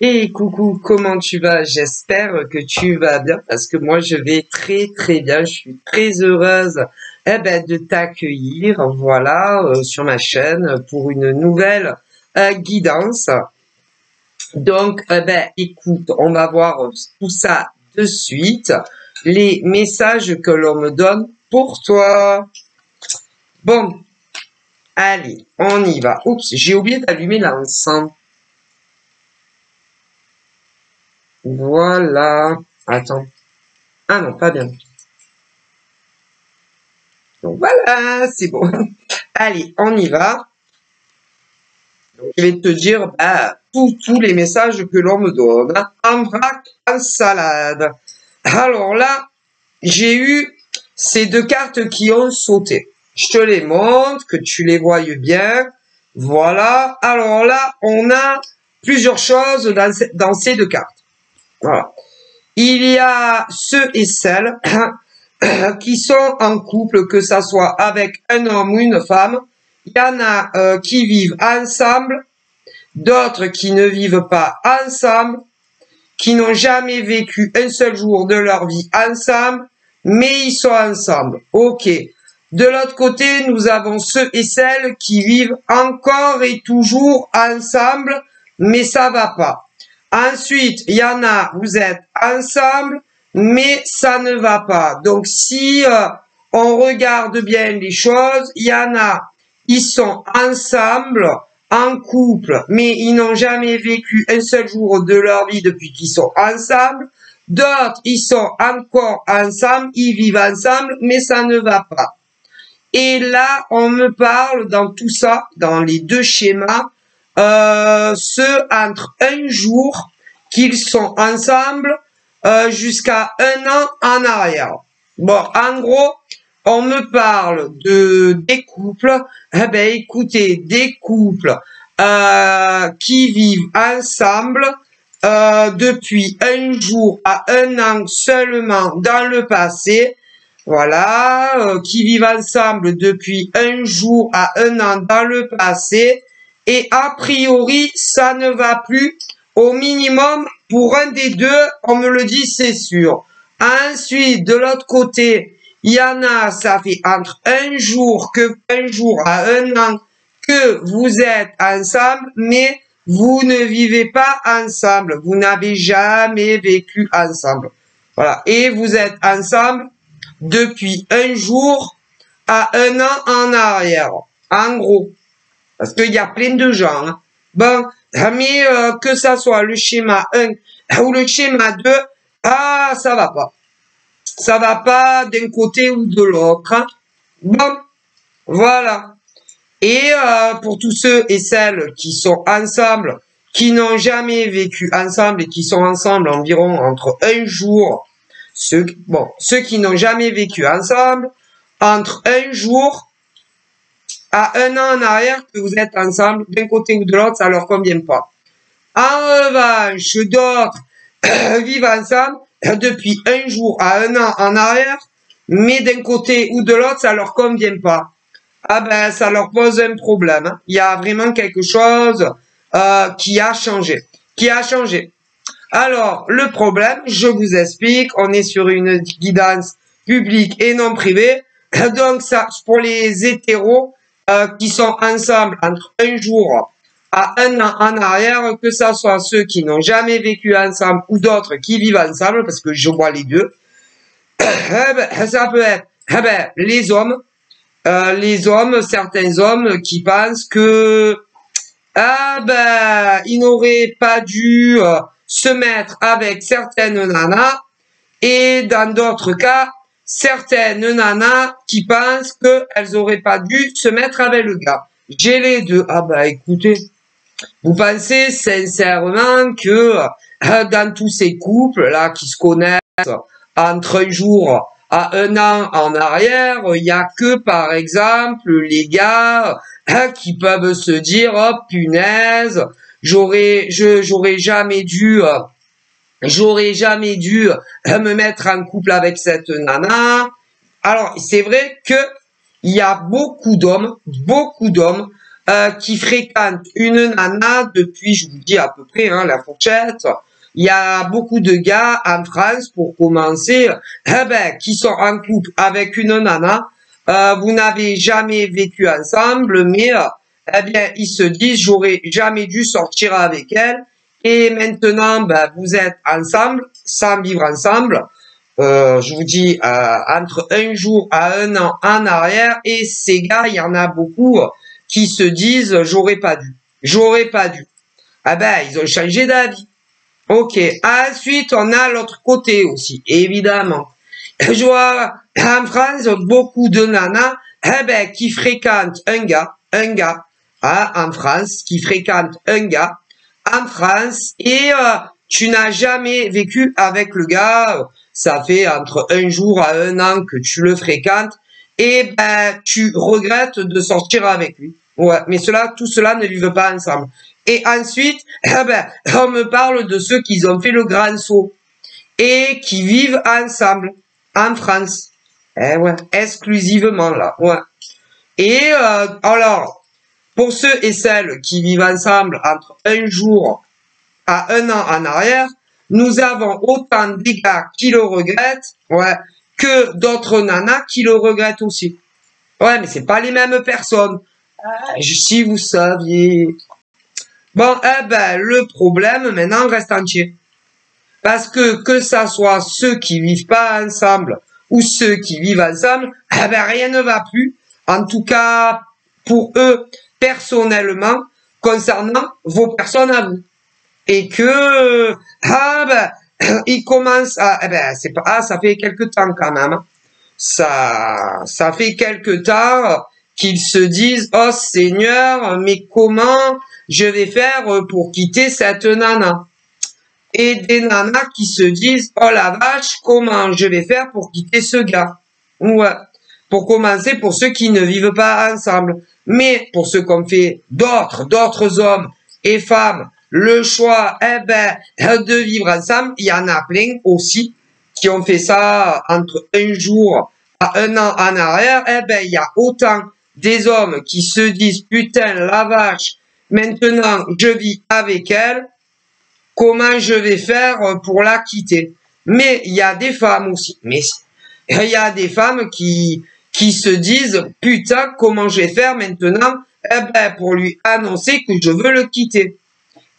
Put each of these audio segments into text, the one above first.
Et coucou, comment tu vas? J'espère que tu vas bien parce que moi je vais très très bien. Je suis très heureuse de t'accueillir voilà sur ma chaîne pour une nouvelle guidance. Donc écoute, on va voir tout ça de suite. Les messages que l'on me donne pour toi. Bon, allez, on y va. Oups, j'ai oublié d'allumer l'encens. Voilà. Attends. Ah non, pas bien. Donc voilà, c'est bon. Allez, on y va. Donc, je vais te dire tous les messages que l'on me donne. En vrac, en salade. Alors là, j'ai eu ces deux cartes qui ont sauté. Je te les montre, que tu les voyes bien. Voilà. Alors là, on a plusieurs choses dans ces deux cartes. Voilà. Il y a ceux et celles qui sont en couple, que ça soit avec un homme ou une femme. Il y en a qui vivent ensemble, d'autres qui ne vivent pas ensemble, qui n'ont jamais vécu un seul jour de leur vie ensemble, mais ils sont ensemble. Ok. De l'autre côté, nous avons ceux et celles qui vivent encore et toujours ensemble, mais ça va pas. Ensuite, il y en a, vous êtes ensemble, mais ça ne va pas. Donc, si on regarde bien les choses, il y en a, ils sont ensemble, en couple, mais ils n'ont jamais vécu un seul jour de leur vie depuis qu'ils sont ensemble. D'autres, ils sont encore ensemble, ils vivent ensemble, mais ça ne va pas. Et là, on me parle dans tout ça, dans les deux schémas, ceux entre un jour qu'ils sont ensemble jusqu'à un an en arrière. Bon, en gros, on me parle des couples. Eh ben, écoutez, des couples qui vivent ensemble depuis un jour à un an seulement dans le passé. Voilà, qui vivent ensemble depuis un jour à un an dans le passé. Et a priori, ça ne va plus. Au minimum, pour un des deux, on me le dit, c'est sûr. Ensuite, de l'autre côté, il y en a, ça fait entre un jour à un an que vous êtes ensemble, mais vous ne vivez pas ensemble. Vous n'avez jamais vécu ensemble. Voilà. Et vous êtes ensemble depuis un jour à un an en arrière. En gros. Parce qu'il y a plein de gens. Hein. Bon, mais que ça soit le schéma 1 ou le schéma 2, ah, ça va pas. Ça va pas d'un côté ou de l'autre. Hein. Bon, voilà. Et pour tous ceux et celles qui sont ensemble, qui n'ont jamais vécu ensemble et qui sont ensemble environ entre un jour, ceux qui n'ont jamais vécu ensemble, entre un jour à un an en arrière que vous êtes ensemble, d'un côté ou de l'autre, ça leur convient pas. En revanche, d'autres vivent ensemble depuis un jour à un an en arrière, mais d'un côté ou de l'autre, ça leur convient pas. Ah ben, ça leur pose un problème. Hein. Il y a vraiment quelque chose qui a changé. Alors, le problème, je vous explique, on est sur une guidance publique et non privée. Donc, ça, pour les hétéros qui sont ensemble entre un jour à un an en arrière, que ça soit ceux qui n'ont jamais vécu ensemble ou d'autres qui vivent ensemble, parce que je vois les deux, ça peut être les hommes, certains hommes qui pensent que ils n'auraient pas dû se mettre avec certaines nanas, et dans d'autres cas, certaines nanas qui pensent qu'elles auraient pas dû se mettre avec le gars. J'ai les deux. Ah bah écoutez, vous pensez sincèrement que dans tous ces couples là qui se connaissent entre un jour à un an en arrière, il y a que par exemple les gars qui peuvent se dire oh punaise, j'aurais jamais dû me mettre en couple avec cette nana. Alors c'est vrai que il y a beaucoup d'hommes qui fréquente une nana depuis, je vous dis à peu près, hein, la fourchette. Il y a beaucoup de gars en France, pour commencer, qui sont en couple avec une nana. Vous n'avez jamais vécu ensemble, mais eh bien, ils se disent, j'aurais jamais dû sortir avec elle. Et maintenant, vous êtes ensemble, sans vivre ensemble. Je vous dis, entre un jour à un an en arrière. Et ces gars, il y en a beaucoup qui se disent, j'aurais pas dû. J'aurais pas dû. Ah ben, ils ont changé d'avis. Ok. Ensuite, on a l'autre côté aussi, évidemment. Je vois en France beaucoup de nanas qui fréquentent un gars, en France, qui fréquente un gars en France et tu n'as jamais vécu avec le gars, ça fait entre un jour à un an que tu le fréquentes et tu regrettes de sortir avec lui. Ouais, mais tout cela ne vivent pas ensemble. Et ensuite, on me parle de ceux qui ont fait le grand saut et qui vivent ensemble en France. Eh ouais, exclusivement là. Ouais. Et alors, pour ceux et celles qui vivent ensemble entre un jour à un an en arrière, nous avons autant de gars qui le regrettent, ouais, que d'autres nanas qui le regrettent aussi. Ouais, mais c'est pas les mêmes personnes. Si vous saviez. Bon, le problème maintenant reste entier. Parce que ça soit ceux qui vivent pas ensemble ou ceux qui vivent ensemble, rien ne va plus. En tout cas, pour eux, personnellement, concernant vos personnes à vous. Et que, ils commencent à, ça fait quelque temps quand même. Ça fait quelque temps qu'ils se disent, oh Seigneur, mais comment je vais faire pour quitter cette nana? Et des nanas qui se disent, oh la vache, comment je vais faire pour quitter ce gars? Ouais. Pour commencer, pour ceux qui ne vivent pas ensemble. Mais pour ceux qu'on fait d'autres hommes et femmes, le choix, de vivre ensemble, il y en a plein aussi qui ont fait ça entre un jour à un an en arrière. Il y a autant des hommes qui se disent, putain, la vache, maintenant je vis avec elle, comment je vais faire pour la quitter? Mais il y a des femmes aussi. Mais il y a des femmes qui se disent, putain, comment je vais faire maintenant pour lui annoncer que je veux le quitter.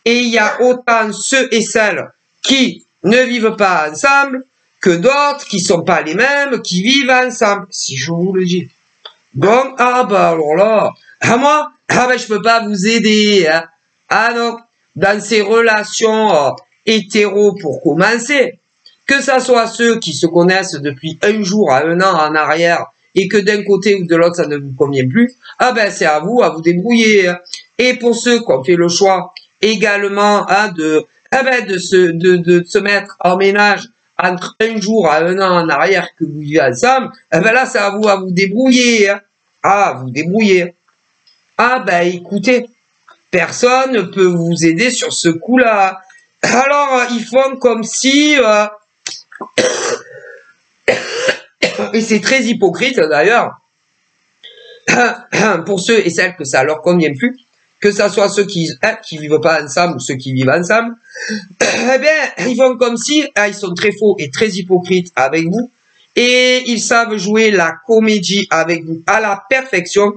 Et il y a autant ceux et celles qui ne vivent pas ensemble que d'autres qui sont pas les mêmes, qui vivent ensemble. Si je vous le dis. Donc, alors là, moi, je peux pas vous aider. Hein. Ah non, dans ces relations hétéro pour commencer, que ça soit ceux qui se connaissent depuis un jour à un an en arrière et que d'un côté ou de l'autre ça ne vous convient plus, c'est à vous débrouiller. Hein. Et pour ceux qui ont fait le choix également de se mettre en ménage entre un jour à un an en arrière que vous vivez ensemble, là c'est à vous débrouiller. Hein. Vous débrouiller. Écoutez, personne ne peut vous aider sur ce coup-là. Alors, ils font comme si... et c'est très hypocrite, d'ailleurs, pour ceux et celles que ça leur convient plus, que ça soit ceux qui vivent pas ensemble ou ceux qui vivent ensemble, ils font comme si... ils sont très faux et très hypocrites avec vous, et ils savent jouer la comédie avec vous à la perfection,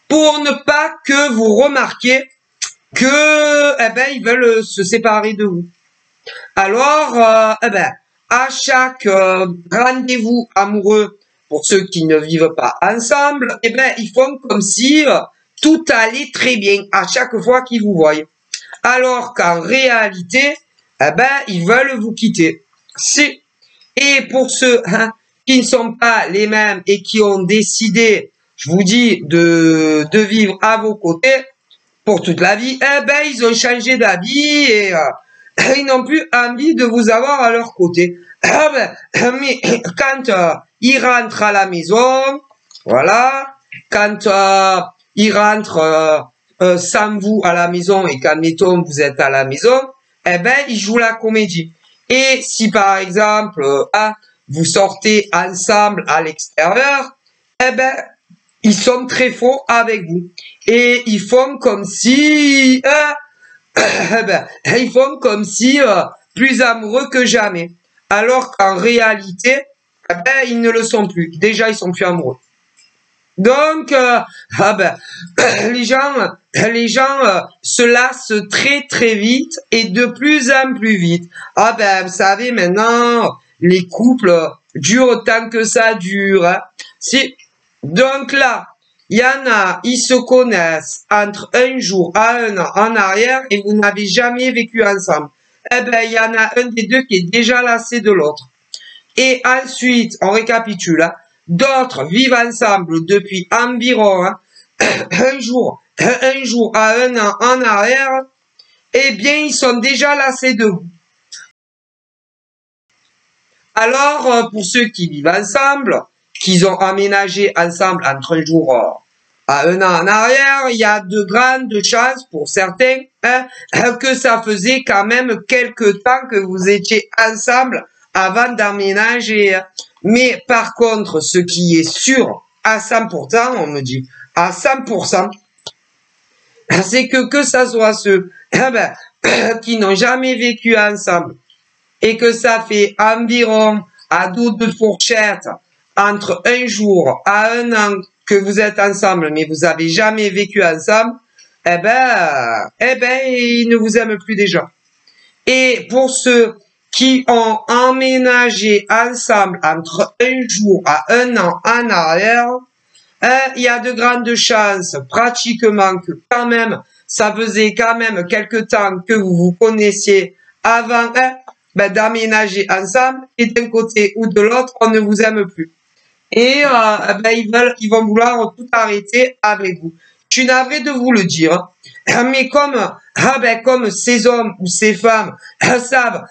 pour ne pas que vous remarquiez que ils veulent se séparer de vous. Alors à chaque rendez-vous amoureux, pour ceux qui ne vivent pas ensemble, ils font comme si tout allait très bien à chaque fois qu'ils vous voient. Alors qu'en réalité, ils veulent vous quitter. Et pour ceux qui ne sont pas les mêmes et qui ont décidé, je vous dis, de vivre à vos côtés pour toute la vie, ils ont changé d'avis et ils n'ont plus envie de vous avoir à leur côté. Mais quand ils rentrent à la maison, voilà, quand ils rentrent sans vous à la maison et qu'admettons vous êtes à la maison, ils jouent la comédie. Et si par exemple vous sortez ensemble à l'extérieur, ils sont très faux avec vous. Et ils font comme si, ils font comme si plus amoureux que jamais. Alors qu'en réalité, ils ne le sont plus. Déjà, ils sont plus amoureux. Donc, les gens se lassent très très vite et de plus en plus vite. Vous savez maintenant, les couples durent tant que ça dure. Hein. Donc là, il y en a, ils se connaissent entre un jour à un an en arrière et vous n'avez jamais vécu ensemble. Il y en a un des deux qui est déjà lassé de l'autre. Et ensuite, on récapitule. Hein. D'autres vivent ensemble depuis environ un jour à un an en arrière. Eh bien, ils sont déjà lassés de vous. Alors, pour ceux qui vivent ensemble, qu'ils ont emménagé ensemble entre un jour à un an en arrière, il y a de grandes chances pour certains que ça faisait quand même quelques temps que vous étiez ensemble avant d'emménager. Mais par contre, ce qui est sûr à 100%, on me dit, à 100%, c'est que ça soit ceux qui n'ont jamais vécu ensemble et que ça fait environ à dos de fourchette entre un jour à un an que vous êtes ensemble, mais vous avez jamais vécu ensemble, ils ne vous aiment plus déjà. Et pour ceux qui ont emménagé ensemble entre un jour à un an en arrière, il y a de grandes chances, pratiquement, que quand même, ça faisait quand même quelque temps que vous vous connaissiez avant d'aménager ensemble, et d'un côté ou de l'autre, on ne vous aime plus. Et ils vont vouloir tout arrêter avec vous. Je suis navré de vous le dire, mais comme ces hommes ou ces femmes savent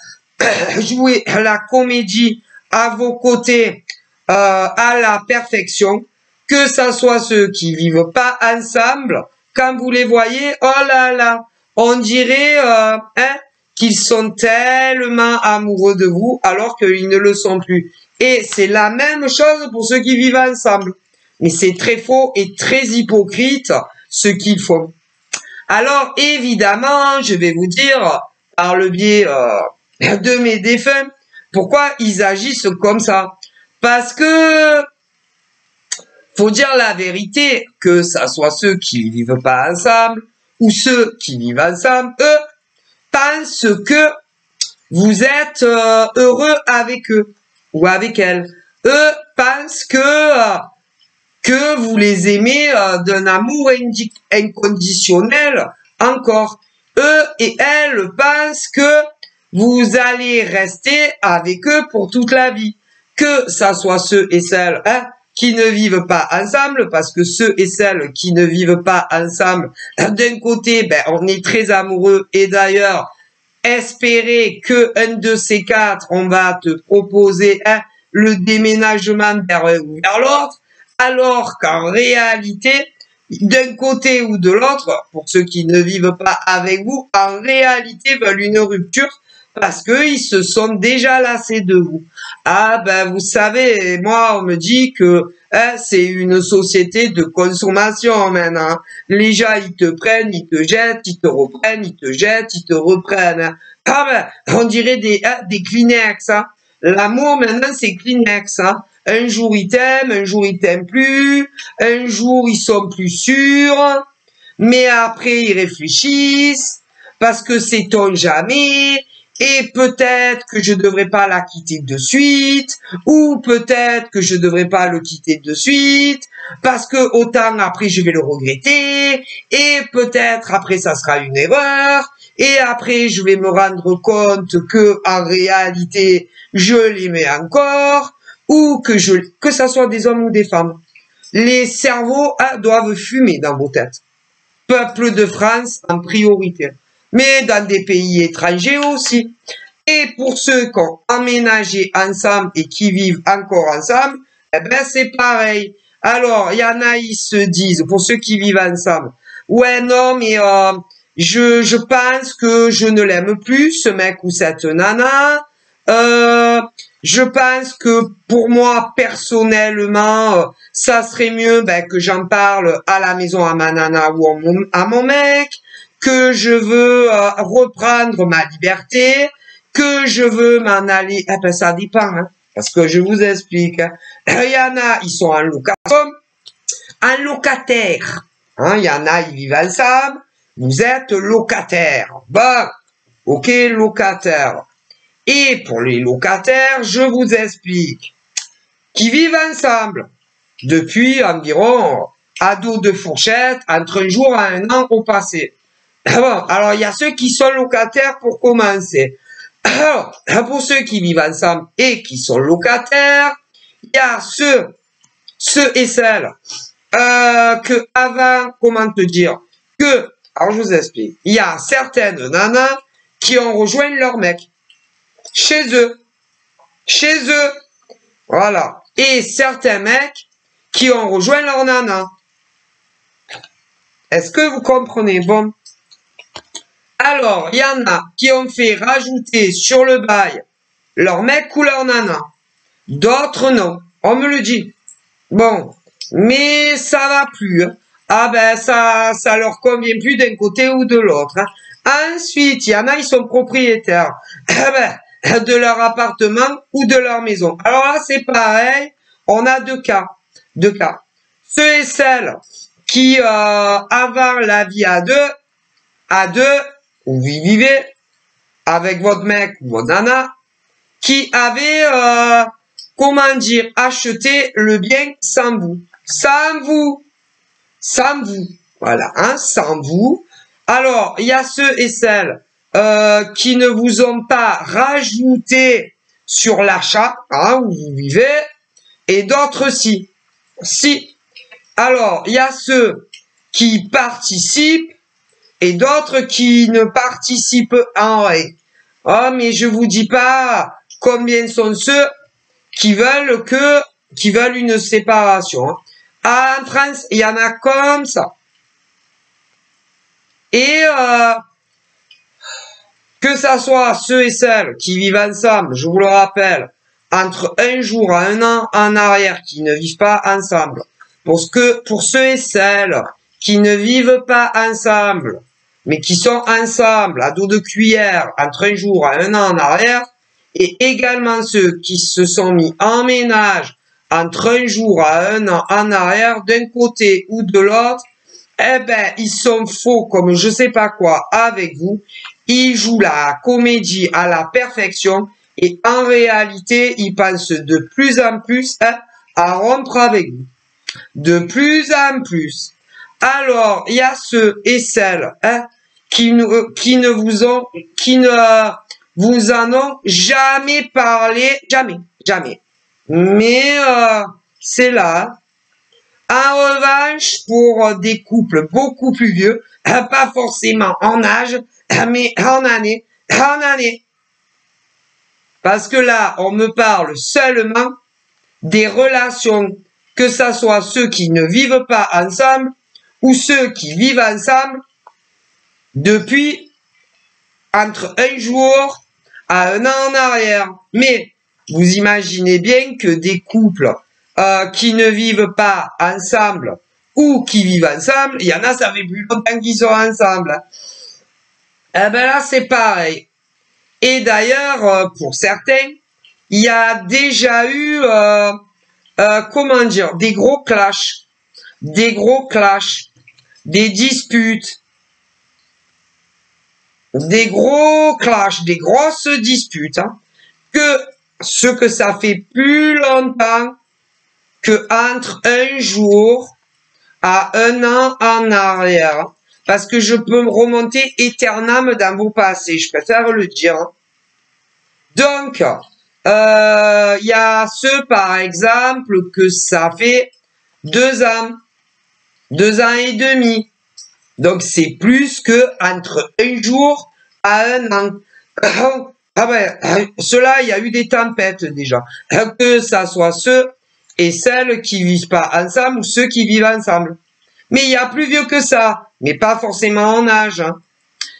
jouer la comédie à vos côtés à la perfection, que ça soit ceux qui vivent pas ensemble, quand vous les voyez, oh là là, on dirait qu'ils sont tellement amoureux de vous alors qu'ils ne le sont plus. Et c'est la même chose pour ceux qui vivent ensemble. Mais c'est très faux et très hypocrite ce qu'ils font. Alors évidemment, je vais vous dire, par le biais de mes défunts, pourquoi ils agissent comme ça. Parce que, faut dire la vérité, que ça soit ceux qui vivent pas ensemble ou ceux qui vivent ensemble, eux pensent que vous êtes heureux avec eux ou avec elles. Eux pensent que vous les aimez d'un amour inconditionnel encore. Eux et elles pensent que vous allez rester avec eux pour toute la vie. Que ça soit ceux et celles qui ne vivent pas ensemble, parce que ceux et celles qui ne vivent pas ensemble, d'un côté, on est très amoureux, et d'ailleurs, espérer que un de ces quatre, on va te proposer le déménagement vers l'autre, alors qu'en réalité, d'un côté ou de l'autre, pour ceux qui ne vivent pas avec vous, en réalité veulent une rupture parce qu'ils se sont déjà lassés de vous. Vous savez, moi, on me dit que c'est une société de consommation maintenant. Les gens, ils te prennent, ils te jettent, ils te reprennent, ils te jettent, ils te reprennent. On dirait des Kleenex. Hein. L'amour, maintenant, c'est Kleenex. Hein. Un jour, ils t'aiment, un jour, ils t'aiment plus. Un jour, ils sont plus sûrs. Mais après, ils réfléchissent parce que c'est-on jamais. Et peut-être que je devrais pas la quitter de suite, ou peut-être que je devrais pas le quitter de suite, parce que autant après je vais le regretter, et peut-être après ça sera une erreur, et après je vais me rendre compte que en réalité je l'aimais encore, ou que ça soit des hommes ou des femmes. Les cerveaux doivent fumer dans vos têtes. Peuple de France en priorité. Mais dans des pays étrangers aussi. Et pour ceux qui ont emménagé ensemble et qui vivent encore ensemble, c'est pareil. Alors, il y en a, ils se disent, pour ceux qui vivent ensemble, ouais, non, mais je pense que je ne l'aime plus, ce mec ou cette nana. je pense que pour moi, personnellement, ça serait mieux que j'en parle à la maison à ma nana ou à mon mec, que je veux reprendre ma liberté, que je veux m'en aller. Eh ben, ça dépend, hein, parce que je vous explique. Hein. Il y en a, ils sont en location, en locataire. Hein, il y en a, ils vivent ensemble. Vous êtes locataire. Bon, ok, locataire. Et pour les locataires, je vous explique, qui vivent ensemble depuis environ à dos de fourchette, entre un jour à un an au passé. Bon, alors il y a ceux qui sont locataires pour commencer. Alors, pour ceux qui vivent ensemble et qui sont locataires, il y a ceux et celles que avant, comment te dire, alors je vous explique, il y a certaines nanas qui ont rejoint leur mec. Chez eux, voilà. Et certains mecs qui ont rejoint leur nana. Est-ce que vous comprenez? Bon. Alors, il y en a qui ont fait rajouter sur le bail leur mec ou leur nana. D'autres non. On me le dit. Bon. Mais ça va plus. Hein. Ah ben, ça leur convient plus d'un côté ou de l'autre. Hein. Ensuite, il y en a, ils sont propriétaires. Ah ben, de leur appartement ou de leur maison. Alors là, c'est pareil. On a deux cas. Ceux et celles qui, avant la vie à deux, où vous vivez, avec votre mec ou votre nana, qui avaient, comment dire, acheté le bien sans vous. Sans vous. Voilà, hein, sans vous. Alors, il y a ceux et celles qui ne vous ont pas rajouté sur l'achat, hein, où vous vivez, et d'autres si. Alors, il y a ceux qui participent et d'autres qui ne participent en rien. Oh, mais je vous dis pas combien sont ceux qui veulent une séparation. Hein. En France, il y en a comme ça. Et que ça soit ceux et celles qui vivent ensemble, je vous le rappelle, entre un jour à un an en arrière, qui ne vivent pas ensemble. Pour ceux et celles qui ne vivent pas ensemble, mais qui sont ensemble à dos de cuillère entre un jour à un an en arrière, et également ceux qui se sont mis en ménage entre un jour à un an en arrière, d'un côté ou de l'autre, eh ben, ils sont faux comme je sais pas quoi avec vous. Ils jouent la comédie à la perfection et en réalité, ils pensent de plus en plus à rompre avec vous. De plus en plus. Alors, il y a ceux et celles qui ne vous en ont jamais parlé, jamais. Mais c'est là. En revanche, pour des couples beaucoup plus vieux, pas forcément en âge, mais en année. Parce que là, on me parle seulement des relations, que ça soit ceux qui ne vivent pas ensemble ou ceux qui vivent ensemble depuis entre un jour à un an en arrière. Mais vous imaginez bien que des couples qui ne vivent pas ensemble ou qui vivent ensemble, il y en a, ça fait plus longtemps qu'ils sont ensemble. Eh ben là, c'est pareil. Et d'ailleurs, pour certains, il y a déjà eu, comment dire, des gros clashs, des disputes, des grosses disputes, hein, que ça fait plus longtemps que entre un jour à un an en arrière. Parce que je peux me remonter éternellement dans vos passés, je préfère le dire. Donc, il y a ceux, par exemple, que ça fait 2 ans et demi. Donc, c'est plus que entre un jour à un an. Ah ben, ceux-là, il y a eu des tempêtes déjà. Que ça soit ceux et celles qui vivent pas ensemble ou ceux qui vivent ensemble. Mais il y a plus vieux que ça, mais pas forcément en âge. Hein.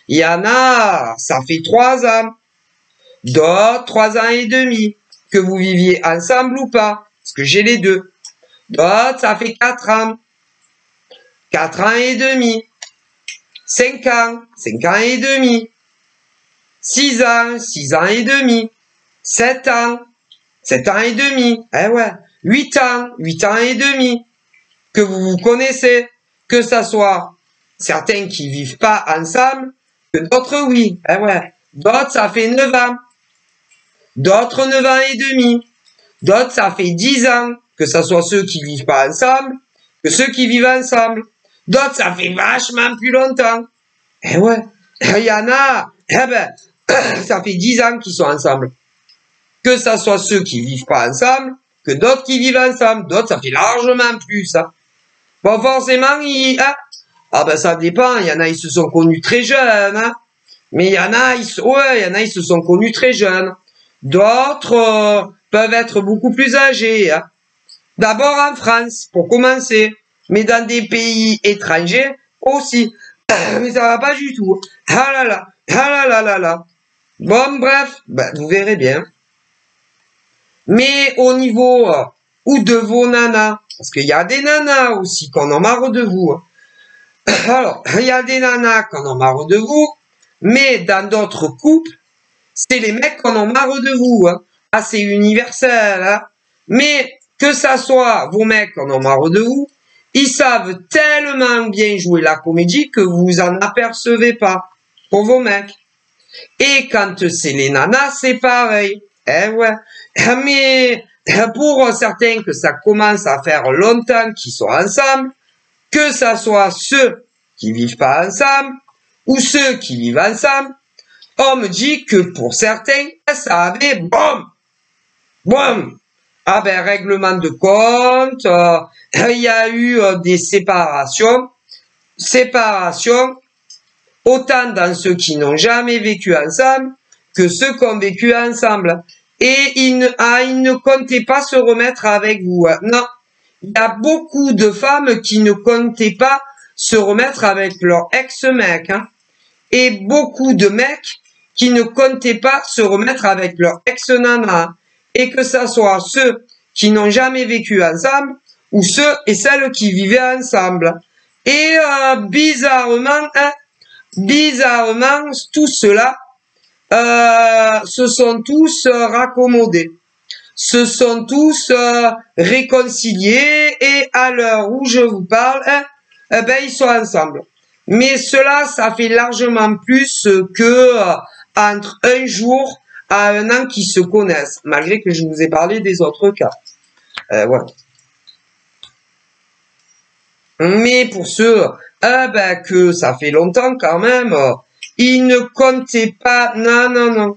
Il y en a, ça fait 3 ans. D'autres, 3 ans et demi. que vous viviez ensemble ou pas. Parce que j'ai les deux. D'autres, ça fait 4 ans. 4 ans et demi. 5 ans. 5 ans et demi. 6 ans. 6 ans et demi. 7 ans. 7 ans et demi. Eh ouais. 8 ans. 8 ans et demi. Que vous connaissez. Que ça soit certains qui vivent pas ensemble, que d'autres oui. Eh ouais. D'autres, ça fait 9 ans. D'autres 9 ans et demi. D'autres, ça fait 10 ans. Que ça soit ceux qui vivent pas ensemble, que ceux qui vivent ensemble. D'autres, ça fait vachement plus longtemps. Eh ouais. Il y en a, eh ben, ça fait 10 ans qu'ils sont ensemble. Que ça soit ceux qui vivent pas ensemble, que d'autres qui vivent ensemble. D'autres, ça fait largement plus, hein. Bon, forcément, ah ben, ça dépend. Il y en a, ils se sont connus très jeunes, hein. Mais il y en a, ils se sont connus très jeunes. D'autres peuvent être beaucoup plus âgés, hein. D'abord en France, pour commencer. Mais dans des pays étrangers aussi. Mais ça va pas du tout. Ah là là, ah là là là là. Bon, bref, ben, vous verrez bien. Mais au niveau ou de vos nanas, parce qu'il y a des nanas aussi qu'on en marre de vous. Alors, il y a des nanas qu'on en marre de vous, mais dans d'autres couples, c'est les mecs qu'on en marre de vous. Hein. Ah, c'est universel. Hein. Mais que ça soit vos mecs qu'on en marre de vous, ils savent tellement bien jouer la comédie que vous en apercevez pas pour vos mecs. Et quand c'est les nanas, c'est pareil. Eh ouais. Mais pour certains que ça commence à faire longtemps qu'ils sont ensemble, que ça soit ceux qui vivent pas ensemble ou ceux qui vivent ensemble, on me dit que pour certains, ça avait boum. Ah ben, règlement de compte, il y a eu des séparations, autant dans ceux qui n'ont jamais vécu ensemble que ceux qui ont vécu ensemble. Et ils ne comptaient pas se remettre avec vous. Non, il y a beaucoup de femmes qui ne comptaient pas se remettre avec leur ex-mec. Hein. Et beaucoup de mecs qui ne comptaient pas se remettre avec leur ex-nana. Et que ça soit ceux qui n'ont jamais vécu ensemble ou ceux et celles qui vivaient ensemble. Et bizarrement, tout cela se sont tous raccommodés, se sont tous réconciliés et à l'heure où je vous parle, ben ils sont ensemble. Mais cela, ça fait largement plus que entre un jour à un an qui se connaissent, malgré que je vous ai parlé des autres cas. Voilà. Mais pour ceux ben, que ça fait longtemps quand même, ils ne comptaient pas, non,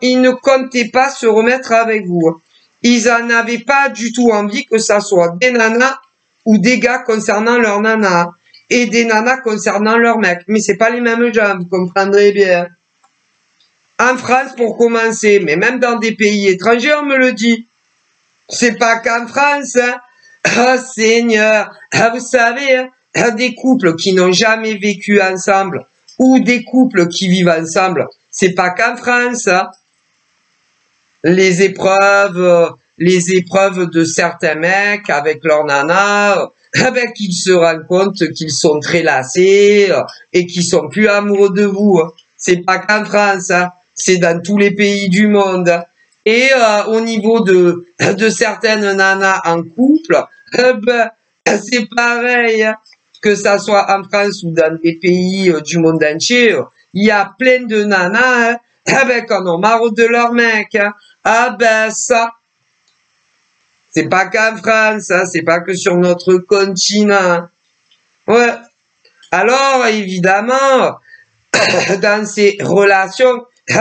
ils ne comptaient pas se remettre avec vous. Ils en avaient pas du tout envie que ça soit des nanas ou des gars concernant leur nana et des nanas concernant leur mec. Mais c'est pas les mêmes gens, vous comprendrez bien. En France pour commencer, mais même dans des pays étrangers, on me le dit. C'est pas qu'en France, hein. Oh Seigneur, vous savez, hein, des couples qui n'ont jamais vécu ensemble ou des couples qui vivent ensemble, c'est pas qu'en France. Hein. Les épreuves de certains mecs avec leur nana, avec qu'ils se rendent compte qu'ils sont très lassés et qu'ils sont plus amoureux de vous. Hein. C'est pas qu'en France. Hein. C'est dans tous les pays du monde. Et au niveau de certaines nanas en couple, ben, c'est pareil. Hein, que ça soit en France ou dans des pays du monde entier, il y a plein de nanas hein, qu'on a marre de leur mec. Hein. Ah ben ça, c'est pas qu'en France, hein, c'est pas que sur notre continent. Ouais. Alors évidemment, dans ces relations, il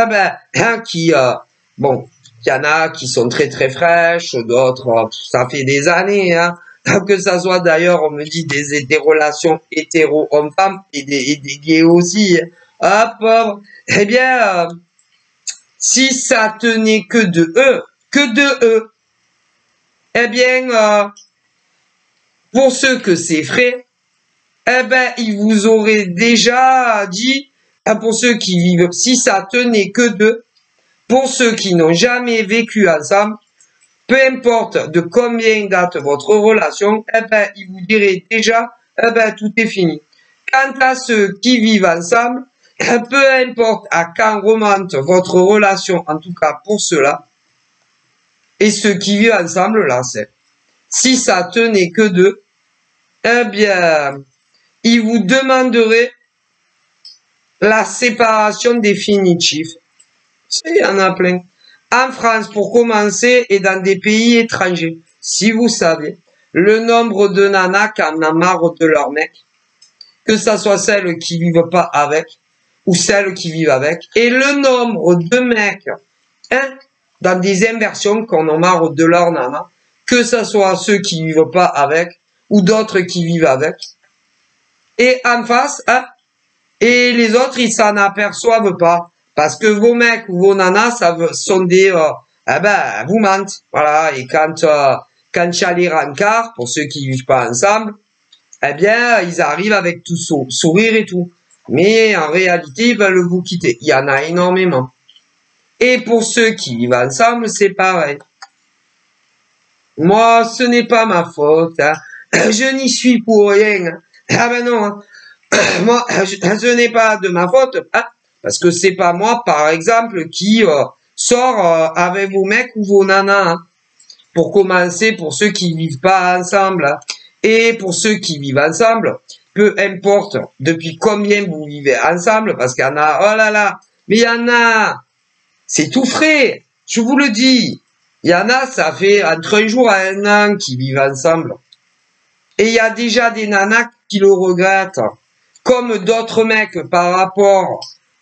y en a qui sont très très fraîches, d'autres, ça fait des années, hein, que ça soit d'ailleurs, on me dit des relations hétéro hommes-femmes et des gays aussi. Ah pauvre, eh bien, si ça tenait que de eux, eh bien, pour ceux que c'est frais, eh ben, ils vous auraient déjà dit, pour ceux qui vivent, si ça tenait que d'eux, pour ceux qui n'ont jamais vécu ensemble, peu importe de combien date votre relation, eh ben, il vous dirait déjà, eh ben, tout est fini. Quant à ceux qui vivent ensemble, peu importe à quand remonte votre relation, en tout cas pour ceux-là, et ceux qui vivent ensemble, là, c'est, si ça tenait que d'eux, eh bien, ils vous demanderaient la séparation définitive. Il y en a plein. En France, pour commencer, et dans des pays étrangers. Si vous savez, le nombre de nanas qui en a marre de leur mec, que ça soit celles qui vivent pas avec, ou celles qui vivent avec, et le nombre de mecs, hein, dans des inversions qu'on en a marre de leur nana, que ça soit ceux qui vivent pas avec, ou d'autres qui vivent avec. Et en face, hein, et les autres, ils s'en aperçoivent pas. Parce que vos mecs ou vos nanas, ça sont des, eh ben, vous mentent. Voilà. Et quand il y a les rencarts, pour ceux qui vivent pas ensemble, eh bien, ils arrivent avec tout sourire et tout. Mais en réalité, ils veulent vous quitter. Il y en a énormément. Et pour ceux qui vivent ensemble, c'est pareil. Moi, ce n'est pas ma faute. Hein. Je n'y suis pour rien. Ah ben non. Hein. Moi, ce n'est pas de ma faute. Hein. Parce que c'est pas moi, par exemple, qui sort avec vos mecs ou vos nanas. Hein. Pour commencer, pour ceux qui vivent pas ensemble. Hein. Et pour ceux qui vivent ensemble, peu importe depuis combien vous vivez ensemble, parce qu'il y en a, oh là là, mais il y en a, c'est tout frais, je vous le dis. Il y en a, ça fait entre un jour et un an qu'ils vivent ensemble. Et il y a déjà des nanas qui le regrettent. Comme d'autres mecs par rapport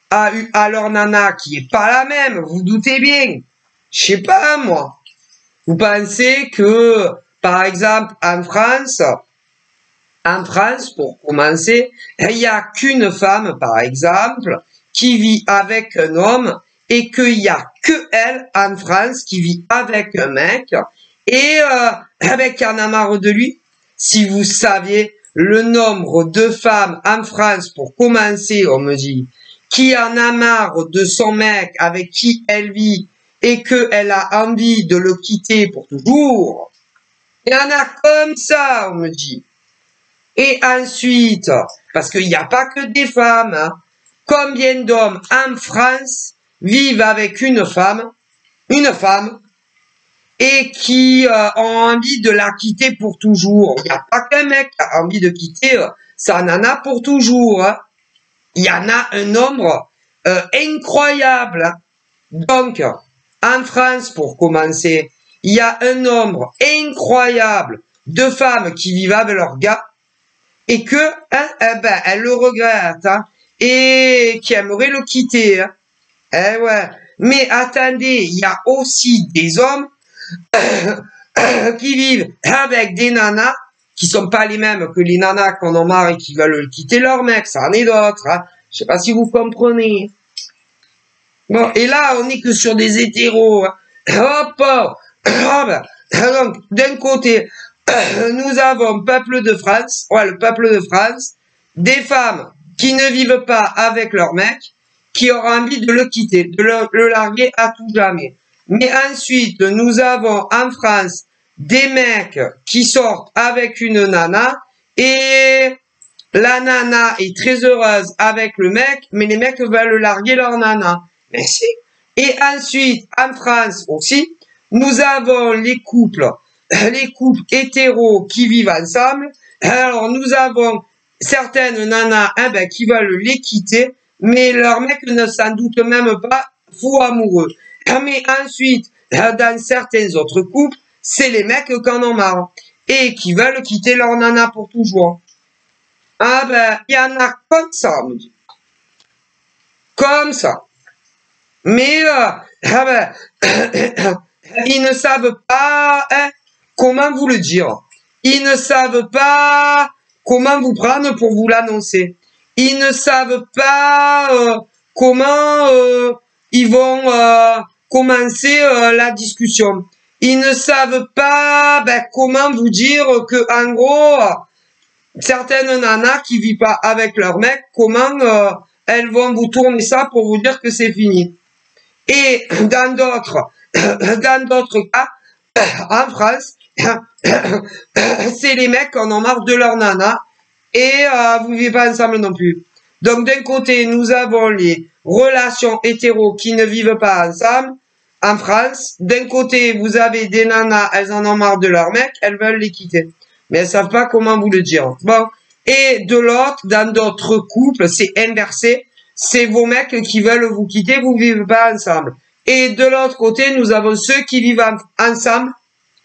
à leur nana qui est pas la même, vous doutez bien. Je sais pas, moi. Vous pensez que, par exemple, en France, pour commencer, il n'y a qu'une femme, par exemple, qui vit avec un homme et qu'il n'y a que elle, en France, qui vit avec un mec et avec un amarre de lui. Si vous saviez le nombre de femmes en France, pour commencer, on me dit, qui en a marre de son mec avec qui elle vit et qu'elle a envie de le quitter pour toujours. Il y en a comme ça, on me dit. Et ensuite, parce qu'il n'y a pas que des femmes, hein, combien d'hommes en France vivent avec une femme, et qui ont envie de la quitter pour toujours. Il n'y a pas qu'un mec qui a envie de quitter sa nana pour toujours. Hein. Il y en a un nombre incroyable. Hein. Donc, en France, pour commencer, il y a un nombre incroyable de femmes qui vivent avec leur gars et que, hein, ben, elles le regrettent hein, et qui aimeraient le quitter. Hein. Eh ouais. Mais attendez, il y a aussi des hommes qui vivent avec des nanas qui sont pas les mêmes que les nanas qu'on en marre et qui veulent quitter leur mec. Ça en est d'autres. Hein. Je sais pas si vous comprenez. Bon, et là, on n'est que sur des hétéros. Hein. Hop, hop. Donc, d'un côté, nous avons peuple de France, ouais, le peuple de France, des femmes qui ne vivent pas avec leur mec, qui auront envie de le quitter, de le larguer à tout jamais. Mais ensuite, nous avons en France des mecs qui sortent avec une nana et la nana est très heureuse avec le mec, mais les mecs veulent larguer leur nana. Merci. Et ensuite, en France aussi, nous avons les couples hétéros qui vivent ensemble. Alors, nous avons certaines nanas ben, qui veulent les quitter, mais leur mec ne s'en doute même pas fou amoureux. Mais ensuite, dans certains autres couples, c'est les mecs qui en ont marre et qui veulent quitter leur nana pour toujours. Ah ben, il y en a comme ça, on me dit. Comme ça. Mais, ah ben, ils ne savent pas, hein, comment vous le dire. Ils ne savent pas comment vous prendre pour vous l'annoncer. Ils ne savent pas comment ils vont commencer la discussion. Ils ne savent pas ben, comment vous dire que, en gros, certaines nanas qui vivent pas avec leur mec, comment elles vont vous tourner ça pour vous dire que c'est fini. Et dans d'autres cas, en France, c'est les mecs qui en ont marre de leur nana et vous vivez pas ensemble non plus. Donc d'un côté, nous avons les relations hétéros qui ne vivent pas ensemble en France. D'un côté, vous avez des nanas, elles en ont marre de leur mec, elles veulent les quitter. Mais elles savent pas comment vous le dire. Bon. Et de l'autre, dans d'autres couples, c'est inversé. C'est vos mecs qui veulent vous quitter, vous vivez pas ensemble. Et de l'autre côté, nous avons ceux qui vivent ensemble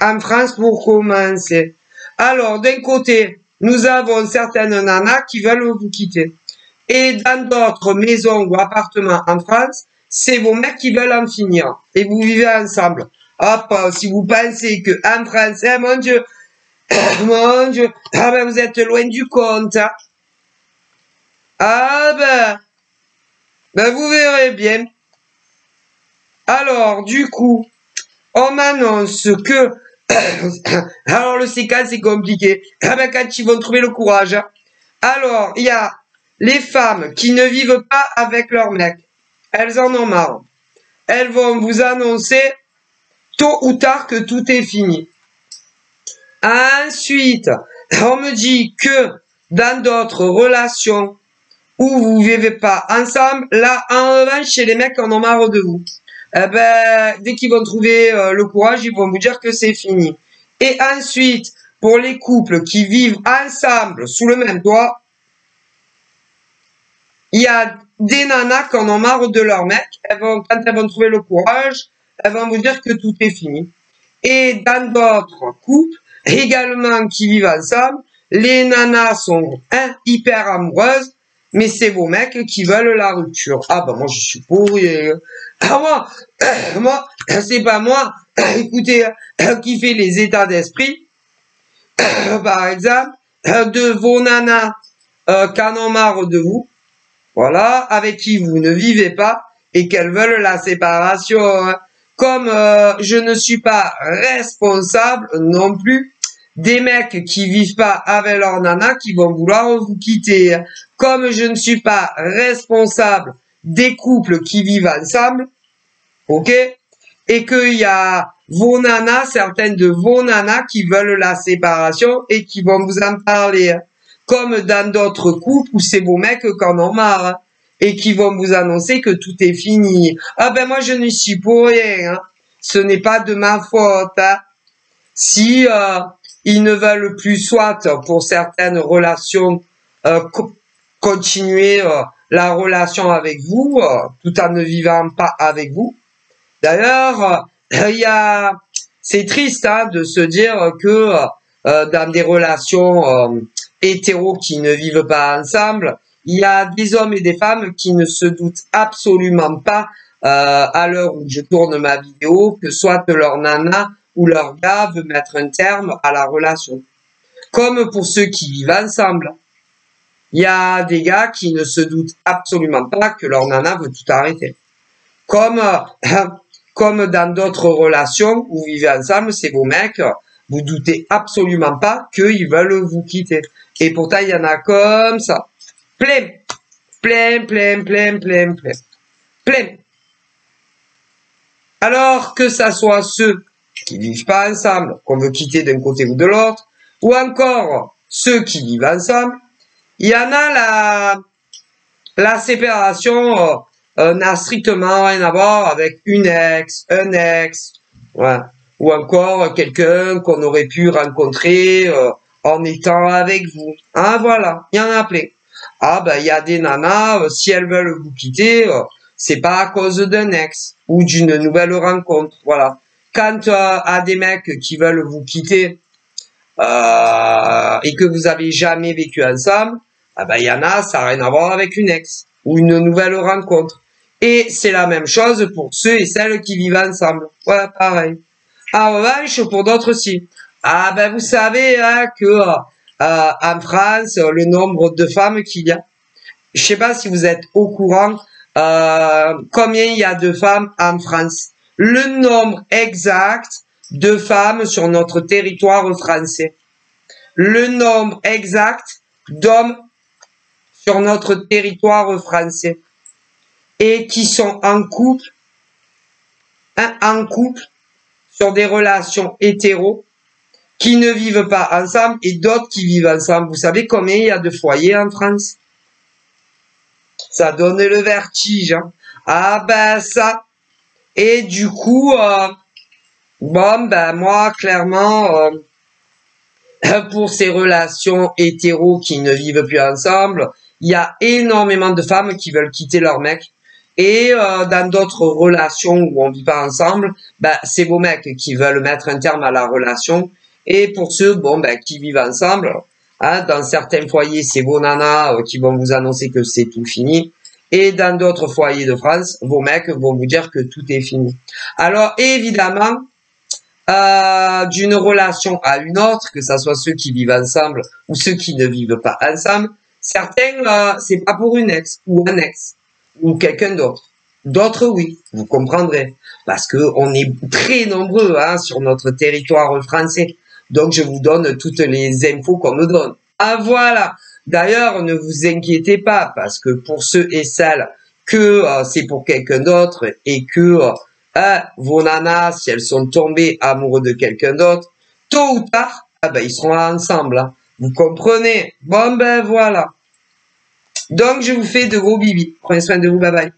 en France pour commencer. Alors, d'un côté, nous avons certaines nanas qui veulent vous quitter. Et dans d'autres maisons ou appartements en France, c'est vos mecs qui veulent en finir. Et vous vivez ensemble. Hop, si vous pensez que en France, mon Dieu, mon Dieu, ah ben vous êtes loin du compte. Hein. Ah ben vous verrez bien. Alors, du coup, on m'annonce que... Alors, le C4, c'est compliqué. Ah ben, quand ils vont trouver le courage. Hein. Alors, il y a les femmes qui ne vivent pas avec leur mec. Elles en ont marre. Elles vont vous annoncer tôt ou tard que tout est fini. Ensuite, on me dit que dans d'autres relations où vous ne vivez pas ensemble, là, en revanche, chez les mecs, on en a marre de vous. Eh ben, dès qu'ils vont trouver le courage, ils vont vous dire que c'est fini. Et ensuite, pour les couples qui vivent ensemble sous le même toit, il y a des nanas qui en ont marre de leur mec. Quand elles vont trouver le courage, elles vont vous dire que tout est fini. Et dans d'autres couples, également qui vivent ensemble, les nanas sont hyper amoureuses, mais c'est vos mecs qui veulent la rupture. Ah ben moi je suis pourri. Ah moi c'est pas moi. Écoutez, qui fait les états d'esprit, par exemple, de vos nanas qui en ont marre de vous, voilà, avec qui vous ne vivez pas et qu'elles veulent la séparation. Hein. Comme je ne suis pas responsable non plus des mecs qui vivent pas avec leur nana qui vont vouloir vous quitter. Comme je ne suis pas responsable des couples qui vivent ensemble, ok, et qu'il y a vos nanas, certaines de vos nanas qui veulent la séparation et qui vont vous en parler. Comme dans d'autres couples où c'est vos mecs qui en ont marre et qui vont vous annoncer que tout est fini. Ah ben moi je ne suis pour rien, hein. Ce n'est pas de ma faute. Hein. Si ils ne veulent plus, soit pour certaines relations, continuer la relation avec vous, tout en ne vivant pas avec vous. D'ailleurs, c'est triste hein, de se dire que dans des relations hétéros qui ne vivent pas ensemble, il y a des hommes et des femmes qui ne se doutent absolument pas à l'heure où je tourne ma vidéo que soit leur nana ou leur gars veut mettre un terme à la relation. Comme pour ceux qui vivent ensemble. Il y a des gars qui ne se doutent absolument pas que leur nana veut tout arrêter. Comme dans d'autres relations où vous vivez ensemble, c'est vos mecs, vous doutez absolument pas qu'ils veulent vous quitter. Et pourtant, il y en a comme ça. Plein. Alors que ça soit ceux qui vivent pas ensemble, qu'on veut quitter d'un côté ou de l'autre, ou encore ceux qui vivent ensemble, il y en a la séparation n'a strictement rien à voir avec une ex, un ex, ouais, ou encore quelqu'un qu'on aurait pu rencontrer en étant avec vous. Ah voilà, il y en a plein. Ah ben il y a des nanas, si elles veulent vous quitter, c'est pas à cause d'un ex ou d'une nouvelle rencontre, voilà. Quant à des mecs qui veulent vous quitter et que vous avez jamais vécu ensemble, ah ben il y en a, ça n'a rien à voir avec une ex ou une nouvelle rencontre. Et c'est la même chose pour ceux et celles qui vivent ensemble. Ouais, pareil. En revanche, pour d'autres aussi. Ah ben vous savez hein, que en France, le nombre de femmes qu'il y a. Je sais pas si vous êtes au courant combien il y a de femmes en France. Le nombre exact de femmes sur notre territoire français. Le nombre exact d'hommes sur notre territoire français. Et qui sont en couple en couple, sur des relations hétéros, qui ne vivent pas ensemble et d'autres qui vivent ensemble. Vous savez combien il y a de foyers en France? Ça donne le vertige. Hein. Ah ben ça. Et du coup, bon ben moi clairement, pour ces relations hétéros qui ne vivent plus ensemble, il y a énormément de femmes qui veulent quitter leur mec. Et dans d'autres relations où on vit pas ensemble, ben, c'est vos mecs qui veulent mettre un terme à la relation. Et pour ceux bon, ben, qui vivent ensemble, hein, dans certains foyers, c'est vos nanas qui vont vous annoncer que c'est tout fini. Et dans d'autres foyers de France, vos mecs vont vous dire que tout est fini. Alors évidemment, d'une relation à une autre, que ça soit ceux qui vivent ensemble ou ceux qui ne vivent pas ensemble, certains, c'est pas pour une ex ou un ex ou quelqu'un d'autre. D'autres, oui, vous comprendrez, parce que on est très nombreux hein, sur notre territoire français. Donc, je vous donne toutes les infos qu'on me donne. Ah, voilà. D'ailleurs, ne vous inquiétez pas, parce que pour ceux et celles que c'est pour quelqu'un d'autre et que vos nanas, si elles sont tombées amoureux de quelqu'un d'autre, tôt ou tard, ah ben, ils seront ensemble. Hein. Vous comprenez? Bon, ben voilà. Donc, je vous fais de gros bibis. Prenez soin de vous. Bye bye.